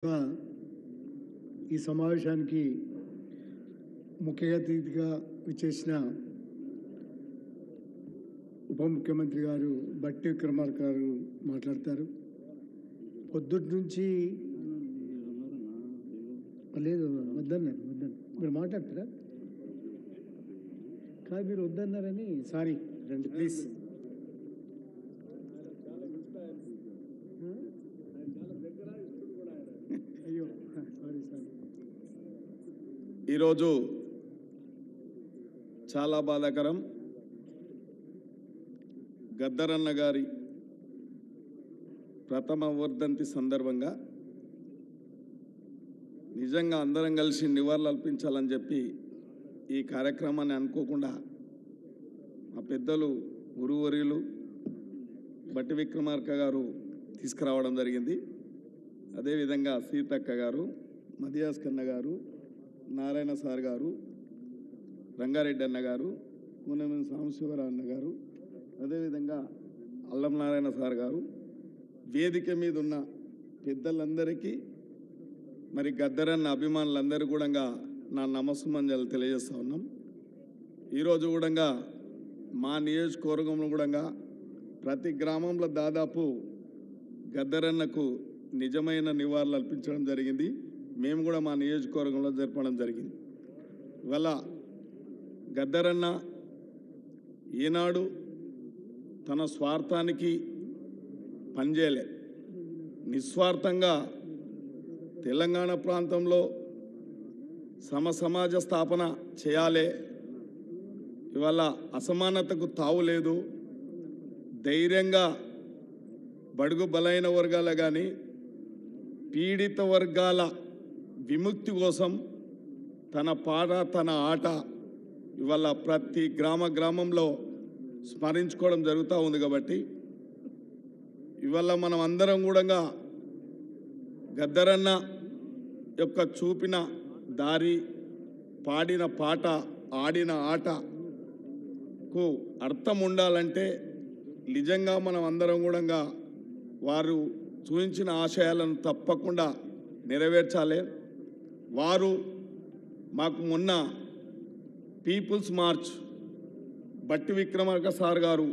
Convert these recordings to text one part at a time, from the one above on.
ఈ సమావేశానికి ముఖ్య అతిథిగా విచ్చేసిన ఉప ముఖ్యమంత్రి గారు బట్టి విక్రమార్క గారు మాట్లాడతారు. పొద్దుటి నుంచి లేదు వద్దన్నారు మీరు మాట్లాడతారా? కాదు మీరు వద్దన్నారని. సారీ రండి ప్లీజ్. అయ్యో సారీ సారీ. ఈరోజు చాలా బాధాకరం. గద్దరన్న గారి ప్రథమ వర్ధంతి సందర్భంగా నిజంగా అందరం కలిసి నివాళులు అర్పించాలని చెప్పి ఈ కార్యక్రమాన్ని అనుకోకుండా మా పెద్దలు గురువర్యులు బట్టి విక్రమార్క గారు తీసుకురావడం జరిగింది. అదేవిధంగా సీతక్క గారు, మదియాస్ కన్న గారు, నారాయణ సార్ గారు, రంగారెడ్డి అన్న గారు, కూనమేని సాంబశివరావు అన్న గారు, అదేవిధంగా అల్లం నారాయణ సార్ గారు, వేదిక మీద ఉన్న పెద్దలందరికీ మరి గద్దరన్న అభిమానులందరూ కూడా నా నమస్సుమంజలు తెలియజేస్తూ ఉన్నాం. ఈరోజు కూడా మా నియోజకవర్గంలో కూడా ప్రతి గ్రామంలో దాదాపు గద్దరన్నకు నిజమైన నివాళులు అర్పించడం జరిగింది. మేము కూడా మా నియోజకవర్గంలో జరపడం జరిగింది. ఇవాళ గద్దరన్న ఈనాడు తన స్వార్థానికి పనిచేయలే, నిస్వార్థంగా తెలంగాణ ప్రాంతంలో సమసమాజ స్థాపన చేయాలి, ఇవాళ అసమానతకు తావు లేదు, ధైర్యంగా బడుగు బలైన వర్గాల కానీ పీడిత వర్గాల విముక్తి కోసం తన పాట తన ఆట ఇవాళ ప్రతి గ్రామంలో స్మరించుకోవడం జరుగుతూ ఉంది. కాబట్టి ఇవాళ మనం అందరం కూడా గద్దరన్న యొక్క చూపిన దారి, పాడిన పాట, ఆడిన ఆటకు అర్థం ఉండాలంటే నిజంగా మనం అందరం కూడా వారు చూపించిన ఆశయాలను తప్పకుండా నెరవేర్చాలి. వారు మాకు మొన్న పీపుల్స్ మార్చ్ బట్టి విక్రమార్క సార్ గారు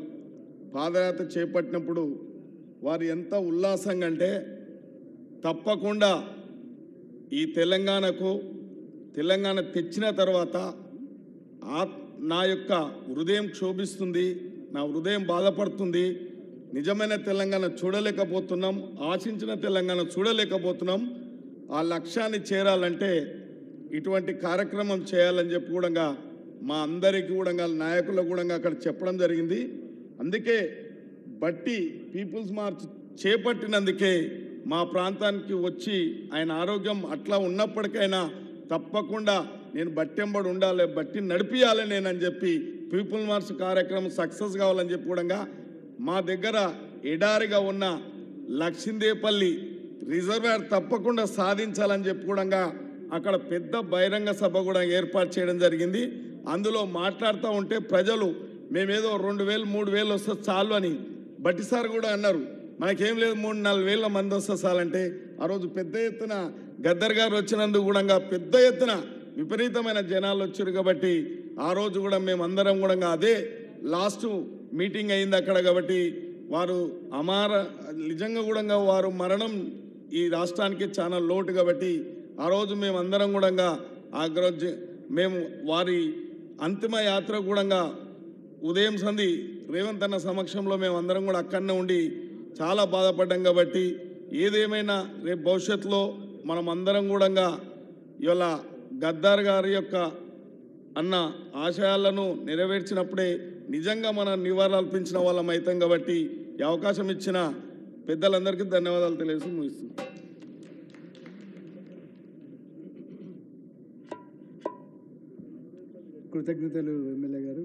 పాదయాత్ర చేపట్టినప్పుడు వారు ఎంత ఉల్లాసంగా అంటే తప్పకుండా ఈ తెలంగాణ తెచ్చిన తర్వాత నా యొక్క హృదయం క్షోభిస్తుంది, నా హృదయం బాధపడుతుంది, నిజమైన తెలంగాణ చూడలేకపోతున్నాం, ఆశించిన తెలంగాణ చూడలేకపోతున్నాం, ఆ లక్ష్యాన్ని చేరాలంటే ఇటువంటి కార్యక్రమం చేయాలని చెప్పి కూడా మా అందరికీ కూడా నాయకులకు కూడా అక్కడ చెప్పడం జరిగింది. అందుకే బట్టి పీపుల్స్ మార్చ్ చేపట్టినందుకే మా ప్రాంతానికి వచ్చి ఆయన ఆరోగ్యం అట్లా ఉన్నప్పటికైనా తప్పకుండా నేను బట్టెంబడి ఉండాలి, బట్టి నడిపియాలి నేనని చెప్పి పీపుల్స్ మార్చ్ కార్యక్రమం సక్సెస్ కావాలని చెప్పి కూడా మా దగ్గర ఎడారిగా ఉన్న లక్షిందేపల్లి రిజర్వాయర్ తప్పకుండా సాధించాలని చెప్పి కూడా అక్కడ పెద్ద బహిరంగ సభ కూడా ఏర్పాటు చేయడం జరిగింది. అందులో మాట్లాడుతూ ఉంటే ప్రజలు మేమేదో 2,000 3,000 వస్తే చాలు అని బట్టి సార్ కూడా అన్నారు. మనకేం లేదు 3-4 వేల మంది వస్తే చాలంటే ఆ రోజు పెద్ద ఎత్తున గద్దర్ గారు వచ్చినందుకు కూడా పెద్ద ఎత్తున విపరీతమైన జనాలు వచ్చారు. కాబట్టి ఆ రోజు కూడా మేమందరం కూడా అదే లాస్ట్ మీటింగ్ అయింది అక్కడ. కాబట్టి వారు నిజంగా కూడా వారు మరణం ఈ రాష్ట్రానికి చాలా లోటు. కాబట్టి ఆ రోజు మేమందరం కూడా మేము వారి అంతిమ యాత్ర కూడా ఉదయం సంధి రేవంత్ అన్న సమక్షంలో మేమందరం కూడా అక్కడనే ఉండి చాలా బాధపడ్డాం. కాబట్టి ఏదేమైనా రేపు భవిష్యత్తులో మనం అందరం కూడా ఇవాళ గద్దర్ గారి యొక్క అన్న ఆశయాలను నెరవేర్చినప్పుడే నిజంగా మనం నివాళులు అర్పించిన వాళ్ళం అవుతాం. కాబట్టి ఈ అవకాశం ఇచ్చిన పెద్దలందరికీ ధన్యవాదాలు తెలియజేసి ముగిస్తున్నాం. కృతజ్ఞతలు ఎమ్మెల్యే గారు.